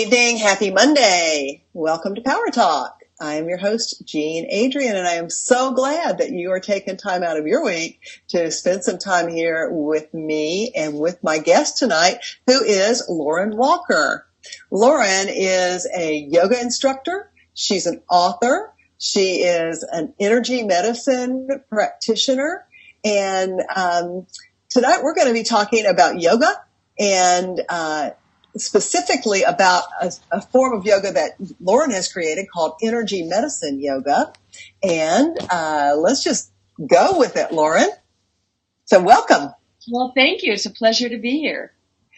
evening. Happy Monday. Welcome to Power Talk. I am your host, Adrienne, and I am so glad that you are taking time out of your week to spend some time here with me and with my guest tonight, who is Lauren Walker. Lauren is a yoga instructor. She's an author. She is an energy medicine practitioner. And tonight we're going to be talking about yoga and specifically about a form of yoga that Lauren has created called energy medicine yoga. And let's just go with it, Lauren. So welcome. Well, thank you. It's a pleasure to be here.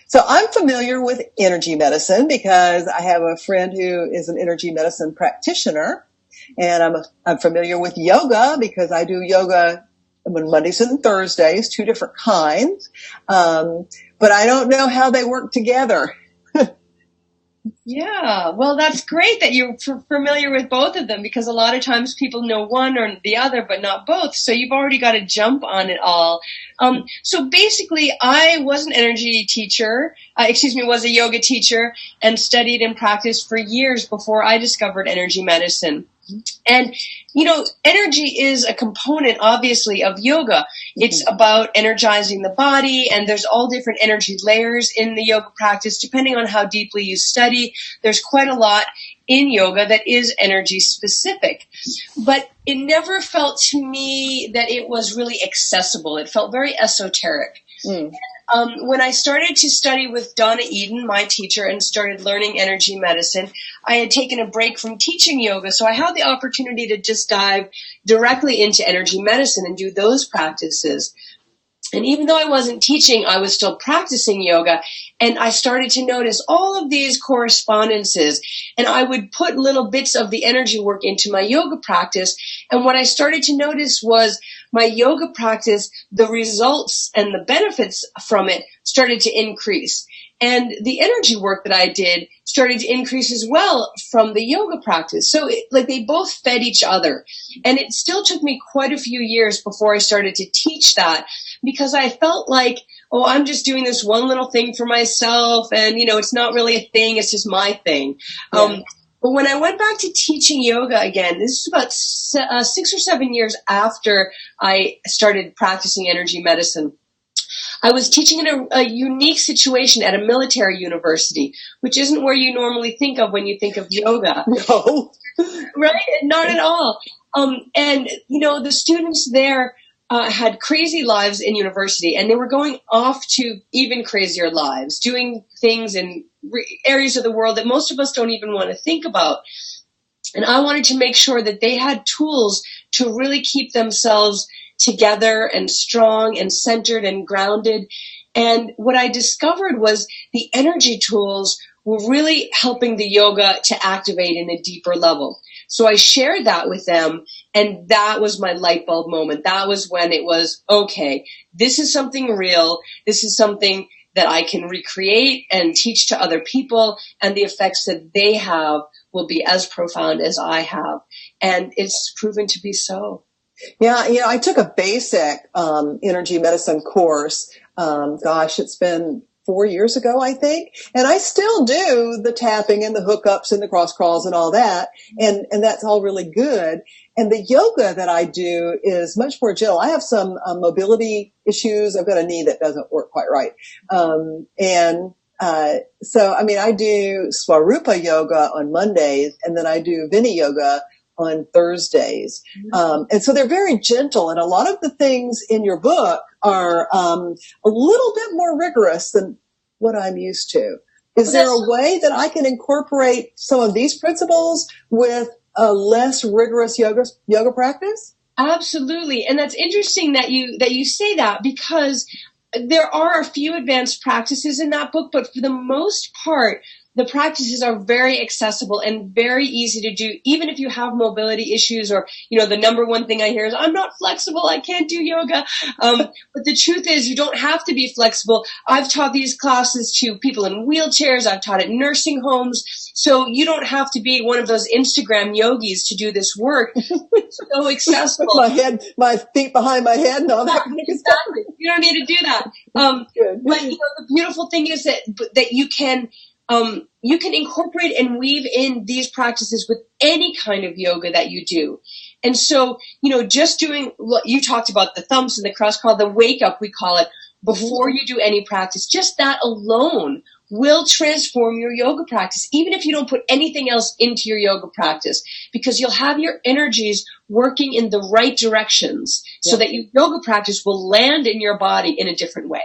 So I'm familiar with energy medicine because I have a friend who is an energy medicine practitioner. And I'm familiar with yoga because I do yoga on Mondays and Thursdays, two different kinds. But I don't know how they work together. Yeah, well, that's great that you're familiar with both of them, because a lot of times people know one or the other, but not both. So you've already got a jump on it all. So basically, I was an energy teacher, was a yoga teacher, and studied and practiced for years before I discovered energy medicine. And, you know, energy is a component, obviously, of yoga. It's about energizing the body, and there's all different energy layers in the yoga practice. Depending on how deeply you study, there's quite a lot in yoga that is energy specific. But it never felt to me that it was really accessible. It felt very esoteric. When I started to study with Donna Eden, my teacher, and started learning energy medicine, I had taken a break from teaching yoga, so I had the opportunity to just dive directly into energy medicine and do those practices. And even though I wasn't teaching, I was still practicing yoga, and I started to notice all of these correspondences, and I would put little bits of the energy work into my yoga practice, and what I started to notice was my yoga practice, the results and the benefits from it started to increase. And the energy work that I did started to increase as well from the yoga practice. So they both fed each other. And it still took me quite a few years before I started to teach that, because I felt like, oh, I'm just doing this one little thing for myself. And, you know, it's not really a thing. It's just my thing. Yeah. But when I went back to teaching yoga again, this is about 6 or 7 years after I started practicing energy medicine, I was teaching in a unique situation at a military university, which isn't where you normally think of when you think of yoga. No. Right? Not at all. And, you know, the students there had crazy lives in university, and they were going off to even crazier lives, doing things in areas of the world that most of us don't even want to think about. And I wanted to make sure that they had tools to really keep themselves together and strong and centered and grounded. And what I discovered was the energy tools were really helping the yoga to activate in a deeper level. So I shared that with them, and that was my light bulb moment. That was when it was, okay, this is something real. This is something that I can recreate and teach to other people, and the effects that they have will be as profound as I have. And it's proven to be so. Yeah, you know, I took a basic energy medicine course. It's been 4 years ago, I think. And I still do the tapping and the hookups and the cross crawls and all that. And that's all really good. And the yoga that I do is much more gentle. I have some mobility issues. I've got a knee that doesn't work quite right. So, I mean, I do Swarupa yoga on Mondays, and then I do Vini yoga on Thursdays. And so they're very gentle. And a lot of the things in your book are a little bit more rigorous than what I'm used to. Is there a way that I can incorporate some of these principles with a less rigorous yoga practice? Absolutely. And that's interesting that you say that, because there are a few advanced practices in that book, but for the most part, the practices are very accessible and very easy to do, even if you have mobility issues, or, you know, the number one thing I hear is, I'm not flexible, I can't do yoga. But the truth is, you don't have to be flexible. I've taught these classes to people in wheelchairs. I've taught at nursing homes. So you don't have to be one of those Instagram yogis to do this work. It's so accessible. My feet behind my head and all that. Exactly. You don't need to do that. But, you know, the beautiful thing is that you can you can incorporate and weave in these practices with any kind of yoga that you do. And so, just doing, you talked about the thumps and the cross call, the wake up, we call it, before you do any practice, just that alone will transform your yoga practice, even if you don't put anything else into your yoga practice, because you'll have your energies working in the right directions so that your yoga practice will land in your body in a different way.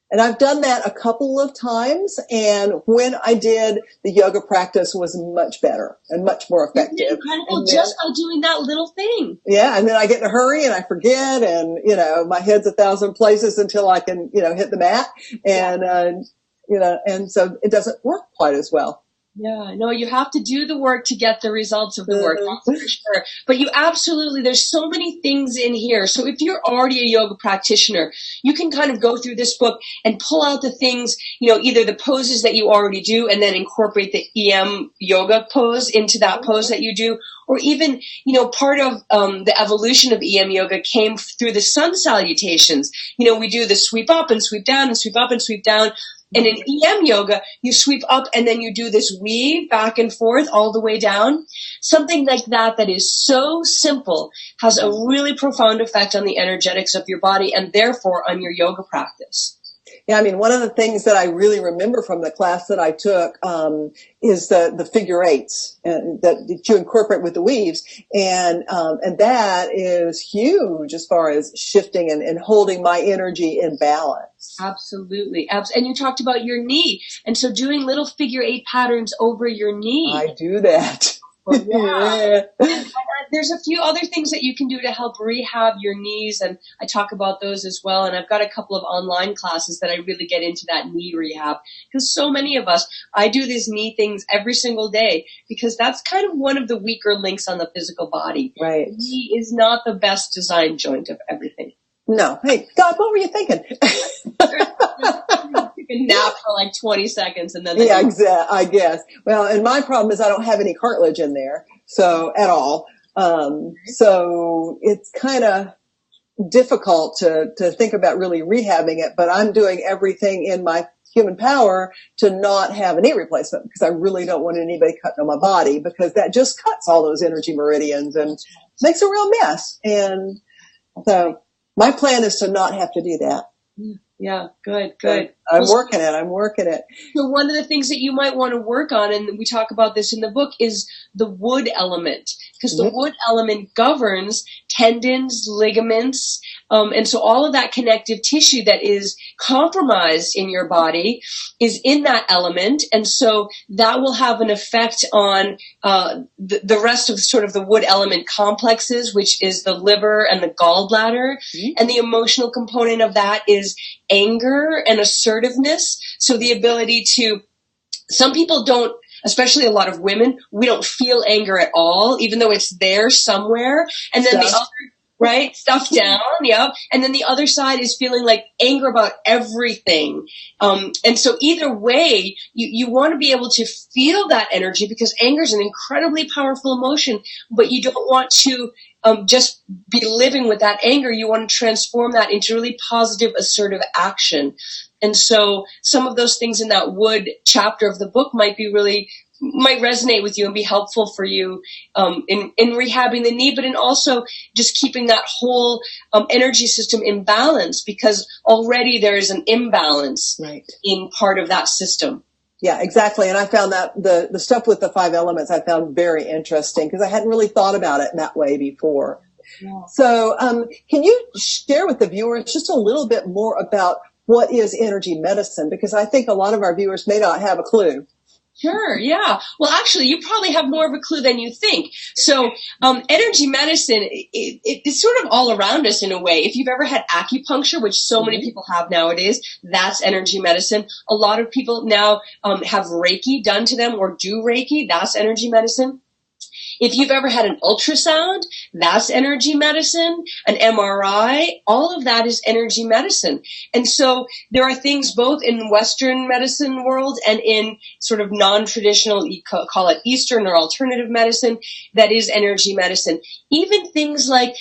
And I've done that a couple of times, and when I did, the yoga practice was much better and much more effective. Incredible, just by doing that little thing. Yeah, and then I get in a hurry and I forget, and my head's 1,000 places until I can hit the mat, and and so it doesn't work quite as well. Yeah, no, you have to do the work to get the results of the work, that's for sure. But you absolutely, there's so many things in here. So if you're already a yoga practitioner, you can kind of go through this book and pull out the things, either the poses that you already do and then incorporate the EM yoga pose into that pose that you do. Or even, part of the evolution of EM yoga came through the sun salutations. We do the sweep up and sweep down and sweep up and sweep down. And in EM yoga, you sweep up and then you do this weave back and forth all the way down. Something like that is so simple has a really profound effect on the energetics of your body and therefore on your yoga practice. Yeah, one of the things that I really remember from the class that I took is the figure eights that you incorporate with the weaves, and that is huge as far as shifting and holding my energy in balance. Absolutely. And you talked about your knee, and so doing little figure eight patterns over your knee. I do that. Yeah. There's a few other things that you can do to help rehab your knees, and I talk about those as well. And I've got a couple of online classes that I really get into that knee rehab, because so many of us, I do these knee things every single day because that's kind of one of the weaker links on the physical body. Right. The knee is not the best designed joint of everything. No. Hey, God, what were you thinking? A nap for like 20 seconds and then exactly, I guess. Well, and my problem is I don't have any cartilage in there, so at all. So it's kind of difficult to think about really rehabbing it, but I'm doing everything in my human power to not have a knee replacement because I really don't want anybody cutting on my body, because that just cuts all those energy meridians and makes a real mess. And so my plan is to not have to do that. Yeah, good. I'm working it. So one of the things that you might want to work on, and we talk about this in the book, is the wood element, because the wood element governs tendons, ligaments, and so all of that connective tissue that is compromised in your body is in that element, and so that will have an effect on the rest of sort of the wood element complexes, which is the liver and the gallbladder, and the emotional component of that is anger and assertiveness. So the ability to, some people don't, especially a lot of women, we don't feel anger at all, even though it's there somewhere. And then the other, right? Stuff down. Yeah. And then the other side is feeling like anger about everything. And so either way, you want to be able to feel that energy, because anger is an incredibly powerful emotion, but you don't want to just be living with that anger. You want to transform that into really positive, assertive action. And so some of those things in that wood chapter of the book might resonate with you and be helpful for you in rehabbing the knee, but in also just keeping that whole energy system in balance, because already there is an imbalance in part of that system. Yeah, exactly. And I found that the stuff with the 5 elements I found very interesting, because I hadn't really thought about it in that way before. Yeah. So can you share with the viewers just a little bit more about what is energy medicine? Because I think a lot of our viewers may not have a clue. Sure, yeah. Well, actually, you probably have more of a clue than you think. So energy medicine, it's sort of all around us in a way. If you've ever had acupuncture, which so many people have nowadays, that's energy medicine. A lot of people now have Reiki done to them or do Reiki. That's energy medicine. If you've ever had an ultrasound, that's energy medicine. An MRI, all of that is energy medicine. And so there are things both in Western medicine world and in sort of non-traditional, you call it Eastern or alternative medicine, that is energy medicine. Even things like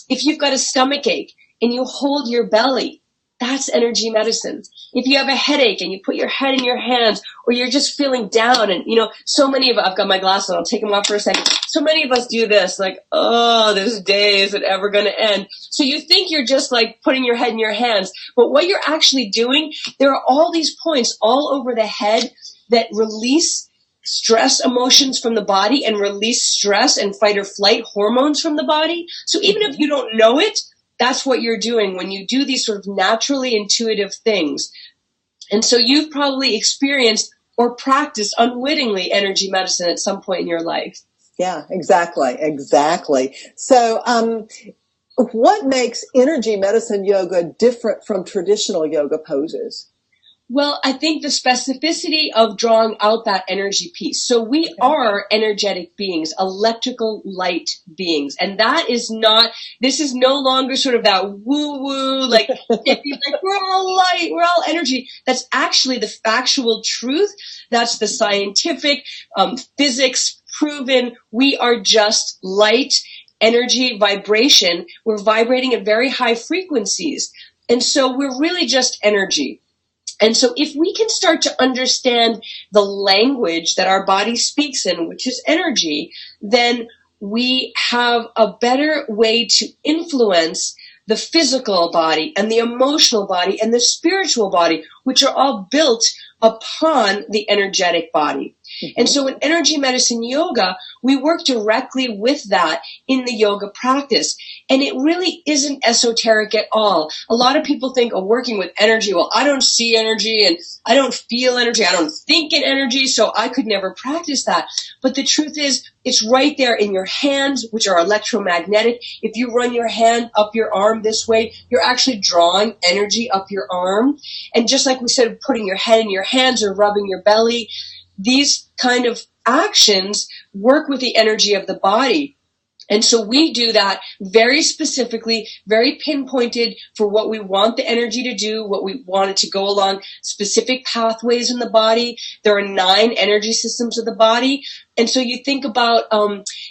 if you've got a stomach ache and you hold your belly, that's energy medicine. If you have a headache and you put your head in your hands, or you're just feeling down, and so many of, I've got my glasses on, I'll take them off for a second. So many of us do this, like, oh, this day isn't ever going to end. So you think you're just like putting your head in your hands, but what you're actually doing, there are all these points all over the head that release stress emotions from the body and release stress and fight or flight hormones from the body. So even if you don't know it, that's what you're doing when you do these sort of naturally intuitive things. And so you've probably experienced or practiced unwittingly energy medicine at some point in your life. Yeah, exactly. So, what makes energy medicine yoga different from traditional yoga poses? Well, I think the specificity of drawing out that energy piece. So we are energetic beings, electrical light beings. And this is no longer sort of that woo-woo, like, we're all light, we're all energy. That's actually the factual truth. That's the scientific, physics proven. We are just light, energy, vibration. We're vibrating at very high frequencies. And so we're really just energy. And so if we can start to understand the language that our body speaks in, which is energy, then we have a better way to influence the physical body and the emotional body and the spiritual body, which are all built upon the energetic body. Mm-hmm. And so in energy medicine yoga, we work directly with that in the yoga practice. And it really isn't esoteric at all. A lot of people think, working with energy, well, I don't see energy and I don't feel energy. I don't think in energy, so I could never practice that. But the truth is, it's right there in your hands, which are electromagnetic. If you run your hand up your arm this way, you're actually drawing energy up your arm. And just like we said, putting your head in your hands or rubbing your belly, these kind of actions work with the energy of the body. And so we do that very specifically, very pinpointed for what we want the energy to do, what we want it to go along specific pathways in the body. There are 9 energy systems of the body. And so you think about,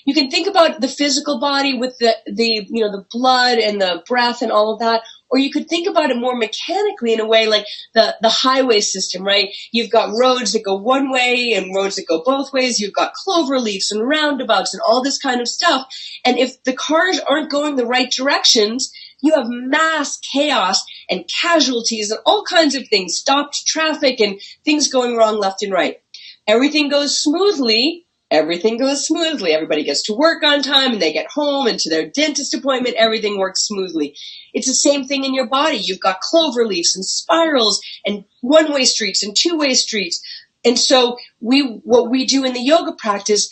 you can think about the physical body with the blood and the breath and all of that. Or you could think about it more mechanically in a way like the highway system, right? You've got roads that go one way and roads that go both ways. You've got clover leaves and roundabouts and all this kind of stuff. And if the cars aren't going the right directions, you have mass chaos and casualties and all kinds of things, stopped traffic and things going wrong left and right. Everything goes smoothly. Everybody gets to work on time and they get home and to their dentist appointment. Everything works smoothly. It's the same thing in your body. You've got clover leaves and spirals and one-way streets and two-way streets. And so what we do in the yoga practice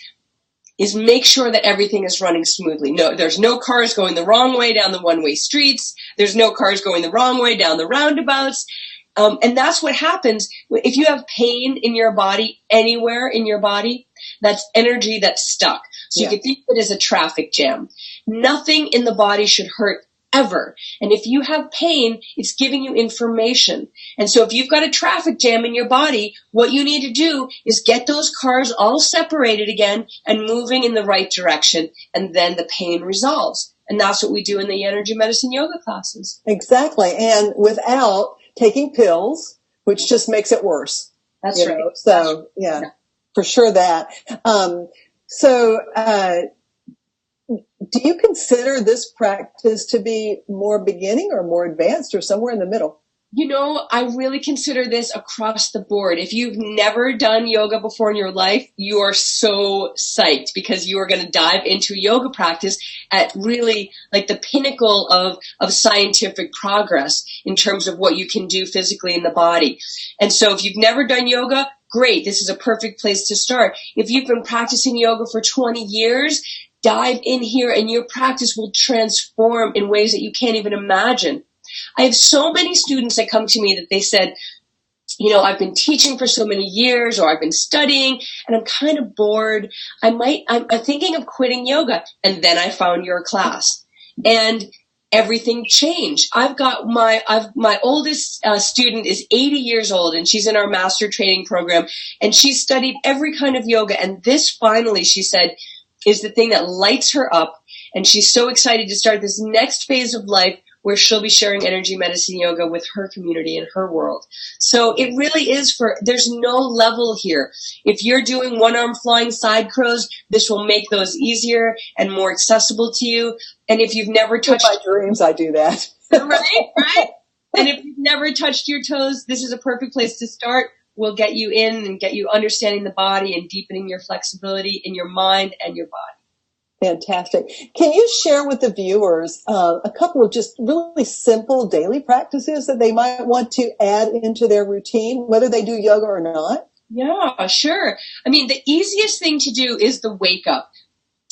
is make sure that everything is running smoothly. No, there's no cars going the wrong way down the one-way streets. There's no cars going the wrong way down the roundabouts. And that's what happens if you have pain in your body, anywhere in your body. That's energy that's stuck. So you can think of it as a traffic jam. Nothing in the body should hurt ever. And if you have pain, it's giving you information. And so if you've got a traffic jam in your body, what you need to do is get those cars all separated again and moving in the right direction. And then the pain resolves. And that's what we do in the energy medicine yoga classes. Exactly. And without taking pills, which just makes it worse. That's right. So, yeah. For sure that. Do you consider this practice to be more beginning or more advanced or somewhere in the middle? I really consider this across the board. If you've never done yoga before in your life, you are so psyched because you are going to dive into yoga practice at really like the pinnacle of scientific progress in terms of what you can do physically in the body. And so if you've never done yoga, great. This is a perfect place to start. If you've been practicing yoga for 20 years, dive in here and your practice will transform in ways that you can't even imagine. I have so many students that come to me that they said, I've been teaching for so many years or I've been studying and I'm kind of bored. I'm thinking of quitting yoga. And then I found your class and everything changed. I've got my oldest student is 80 years old and she's in our master training program and she studied every kind of yoga. And this finally, she said, is the thing that lights her up. And she's so excited to start this next phase of life where she'll be sharing energy medicine yoga with her community in her world. So it really is there's no level here. If you're doing one arm flying side crows, this will make those easier and more accessible to you. And if you've never touched... In my dreams, I do that. Right? And if you've never touched your toes, this is a perfect place to start. We'll get you in and get you understanding the body and deepening your flexibility in your mind and your body. Fantastic. Can you share with the viewers a couple of just really simple daily practices that they might want to add into their routine, whether they do yoga or not? Yeah, sure. I mean, the easiest thing to do is the wake up.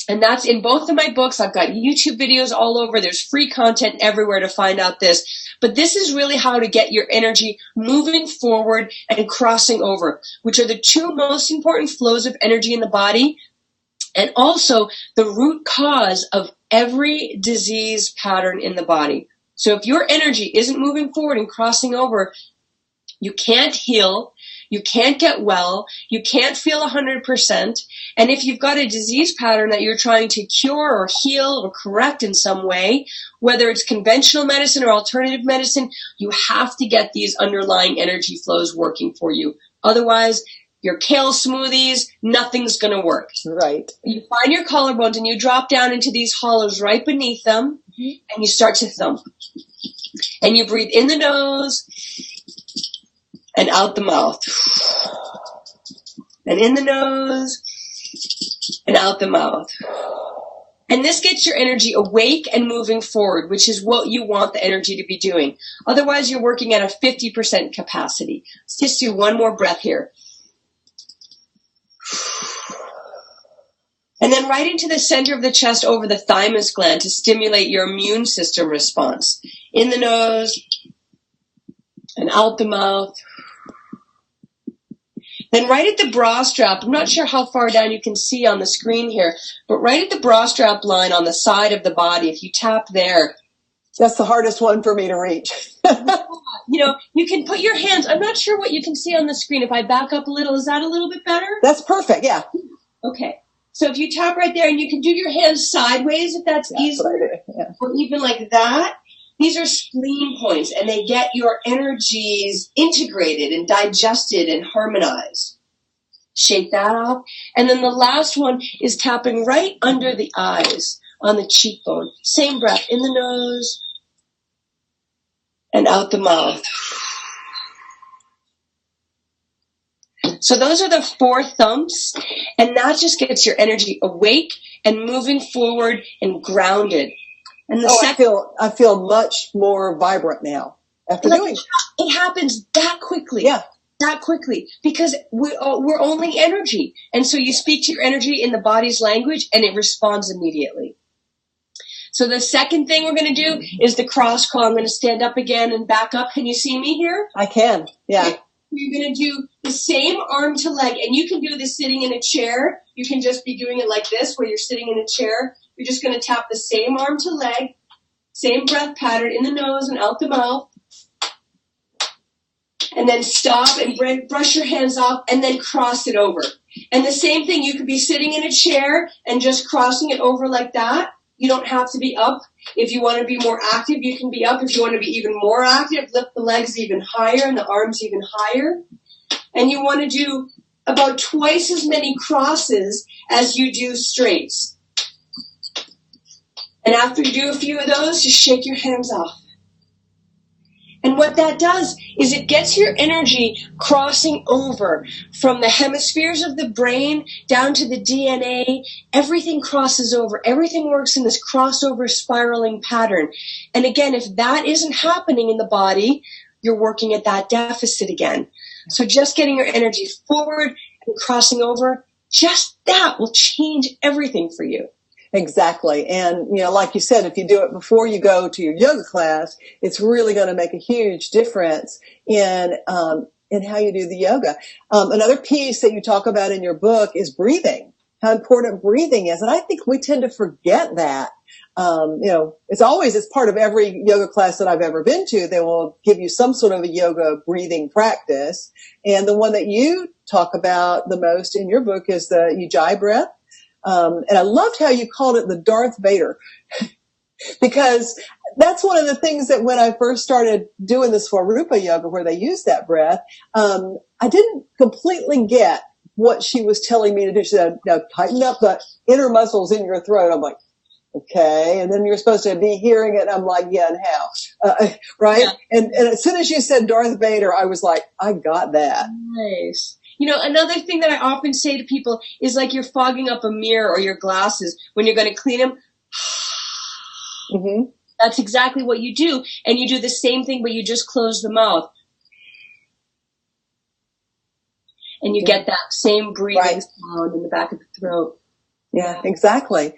And that's in both of my books. I've got YouTube videos all over. There's free content everywhere to find out this. But this is really how to get your energy moving forward and crossing over, which are the two most important flows of energy in the body, and also the root cause of every disease pattern in the body. So if your energy isn't moving forward and crossing over, you can't heal, you can't get well, you can't feel 100%. And if you've got a disease pattern that you're trying to cure or heal or correct in some way, whether it's conventional medicine or alternative medicine, you have to get these underlying energy flows working for you. Otherwise, your kale smoothies, nothing's going to work. Right. You find your collarbones and you drop down into these hollows right beneath them, and you start to thump. And you breathe in the nose and out the mouth. And in the nose and out the mouth. And this gets your energy awake and moving forward, which is what you want the energy to be doing. Otherwise, you're working at a 50% capacity. Let's just do one more breath here. And then right into the center of the chest over the thymus gland to stimulate your immune system response. In the nose and out the mouth. Then right at the bra strap, I'm not sure how far down you can see on the screen here, but right at the bra strap line on the side of the body, if you tap there. That's the hardest one for me to reach. You can put your hands, I'm not sure what you can see on the screen. If I back up a little, is that a little bit better? That's perfect, yeah. Okay. So if you tap right there, and you can do your hands sideways if that's easier, or even like that. These are spleen points, and they get your energies integrated and digested and harmonized. Shake that off. And then the last one is tapping right under the eyes on the cheekbone. Same breath, in the nose and out the mouth. So those are the 4 thumps, and that just gets your energy awake and moving forward and grounded. And I feel much more vibrant now after doing it. It happens that quickly. Yeah. That quickly, because we're only energy. And so you speak to your energy in the body's language, and it responds immediately. So the second thing we're going to do is the cross crawl. I'm going to stand up again and back up. Can you see me here? I can, yeah. You're going to do the same arm to leg, and you can do this sitting in a chair. You can just be doing it like this, where you're sitting in a chair. You're just going to tap the same arm to leg, same breath pattern, in the nose and out the mouth. And then stop and brush your hands off, and then cross it over. And the same thing, you could be sitting in a chair and just crossing it over like that. You don't have to be up. If you want to be more active, you can be up. If you want to be even more active, lift the legs even higher and the arms even higher. And you want to do about twice as many crosses as you do straights. And after you do a few of those, just shake your hands off. And what that does is it gets your energy crossing over from the hemispheres of the brain down to the DNA. Everything crosses over. Everything works in this crossover spiraling pattern. And again, if that isn't happening in the body, you're working at that deficit again. So just getting your energy forward and crossing over, just that will change everything for you. Exactly. And, like you said, if you do it before you go to your yoga class, it's really going to make a huge difference in how you do the yoga. Another piece that you talk about in your book is breathing, how important breathing is. And I think we tend to forget that. It's part of every yoga class that I've ever been to. They will give you some sort of a yoga breathing practice. And the one that you talk about the most in your book is the Ujjayi breath. And I loved how you called it the Darth Vader. Because that's one of the things that when I first started doing the Swarupa yoga where they use that breath, I didn't completely get what she was telling me to do. She said, now tighten up the inner muscles in your throat. I'm like, okay. And then you're supposed to be hearing it. I'm like, yeah, and how? Right? Yeah. And as soon as you said Darth Vader, I was like, I got that. Nice. You know, another thing that I often say to people is like you're fogging up a mirror or your glasses when you're going to clean them. Mm-hmm. That's exactly what you do. And you do the same thing, but you just close the mouth. And you get that same breathing sound in the back of the throat. Yeah, exactly.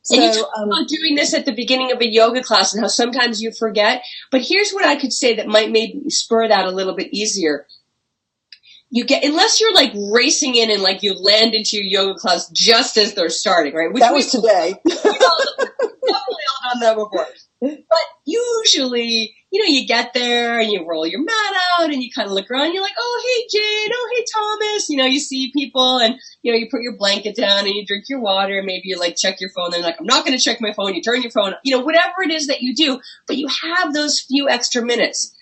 So, and you talk about doing this at the beginning of a yoga class and how sometimes you forget. But here's what I could say that might maybe spur that a little bit easier. You get, unless you're like racing in and like you land into your yoga class just as they're starting, right? Which that was today. We've definitely all done that before. But usually, you know, you get there and you roll your mat out and you kind of look around and you're like, oh, hey, Jade. Oh, hey, Thomas. You know, you see people and, you know, you put your blanket down and you drink your water and maybe you like check your phone. And like, I'm not going to check my phone. You turn your phone, you know, whatever it is that you do, but you have those few extra minutes.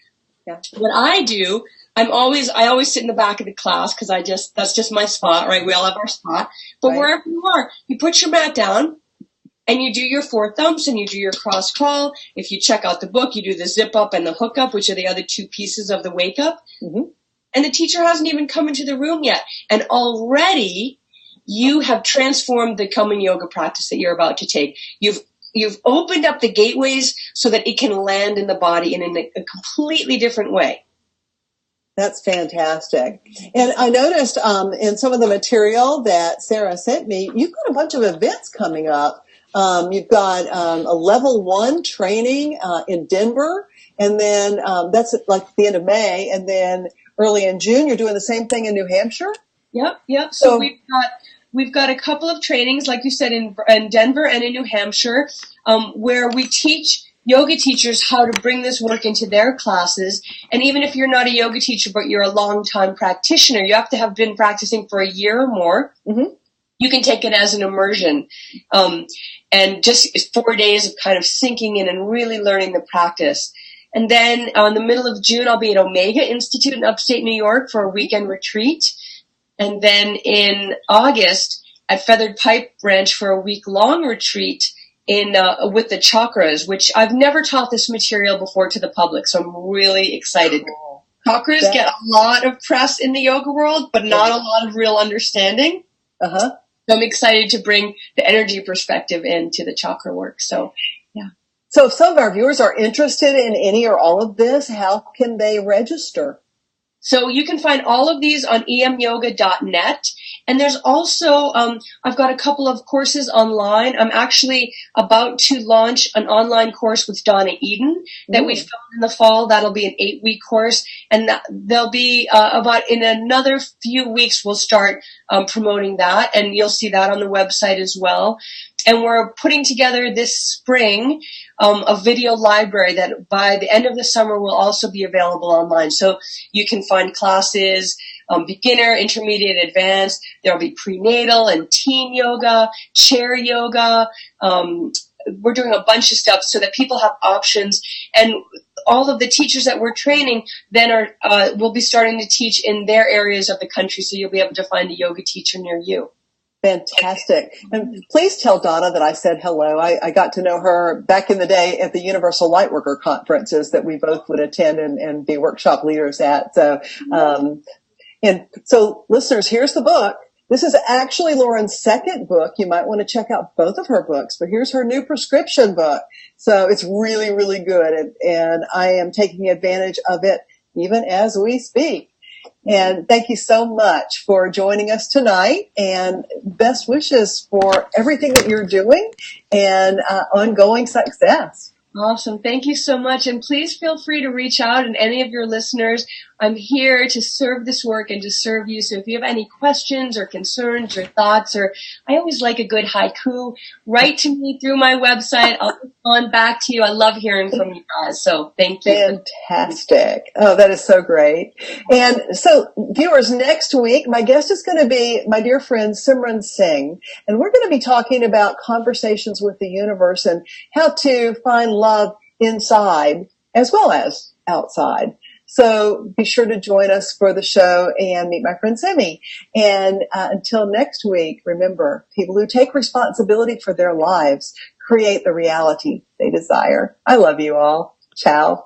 Yeah. What I do, I always sit in the back of the class because that's just my spot, right? We all have our spot. But wherever you are, you put your mat down and you do your 4 thumps and you do your cross crawl. If you check out the book, you do the zip up and the hook up, which are the other 2 pieces of the wake up. Mm-hmm. And the teacher hasn't even come into the room yet. And already you have transformed the coming yoga practice that you're about to take. You've opened up the gateways so that it can land in the body in a completely different way. That's fantastic. And I noticed in some of the material that Sarah sent me, you've got a bunch of events coming up. You've got a level 1 training in Denver, and then that's like the end of May, and then early in June, you're doing the same thing in New Hampshire? Yep. So we've got a couple of trainings, like you said, in Denver and in New Hampshire, where we teach yoga teachers how to bring this work into their classes. And even if you're not a yoga teacher, but you're a long-time practitioner, you have to have been practicing for a year or more. Mm-hmm. You can take it as an immersion. And just 4 days of kind of sinking in and really learning the practice. And then on the middle of June, I'll be at Omega Institute in upstate New York for a weekend retreat. And then in August at Feathered Pipe Ranch for a week-long retreat with the chakras, which I've never taught this material before to the public, so I'm really excited. Chakras get a lot of press in the yoga world, but not a lot of real understanding. Uh-huh. So I'm excited to bring the energy perspective into the chakra work. So, yeah. So if some of our viewers are interested in any or all of this, how can they register? So you can find all of these on emyoga.net. And there's also, I've got a couple of courses online. I'm actually about to launch an online course with Donna Eden that we filmed in the fall. That'll be an 8-week course. And there'll be about in another few weeks, we'll start promoting that. And you'll see that on the website as well. And we're putting together this spring a video library that by the end of the summer will also be available online. So you can find classes, beginner, intermediate, advanced. There'll be prenatal and teen yoga, chair yoga. We're doing a bunch of stuff so that people have options. And all of the teachers that we're training then will be starting to teach in their areas of the country. So you'll be able to find a yoga teacher near you. Fantastic. And please tell Donna that I said hello. I got to know her back in the day at the Universal Lightworker conferences that we both would attend and be workshop leaders at. So, and so listeners, here's the book. This is actually Lauren's second book. You might want to check out both of her books, but here's her new prescription book. So it's really, really good. And I am taking advantage of it even as we speak. And thank you so much for joining us tonight, and best wishes for everything that you're doing and ongoing success. Awesome. Thank you so much. And please feel free to reach out, and any of your listeners, I'm here to serve this work and to serve you. So if you have any questions or concerns or thoughts, or I always like a good haiku, write to me through my website. I'll on back to you. I love hearing from you guys. So thank you. Fantastic. Oh, that is so great. And so, viewers, next week, my guest is going to be my dear friend Simran Singh. And we're going to be talking about conversations with the universe and how to find love inside as well as outside. So be sure to join us for the show and meet my friend Simi. And until next week, remember, people who take responsibility for their lives create the reality they desire. I love you all. Ciao.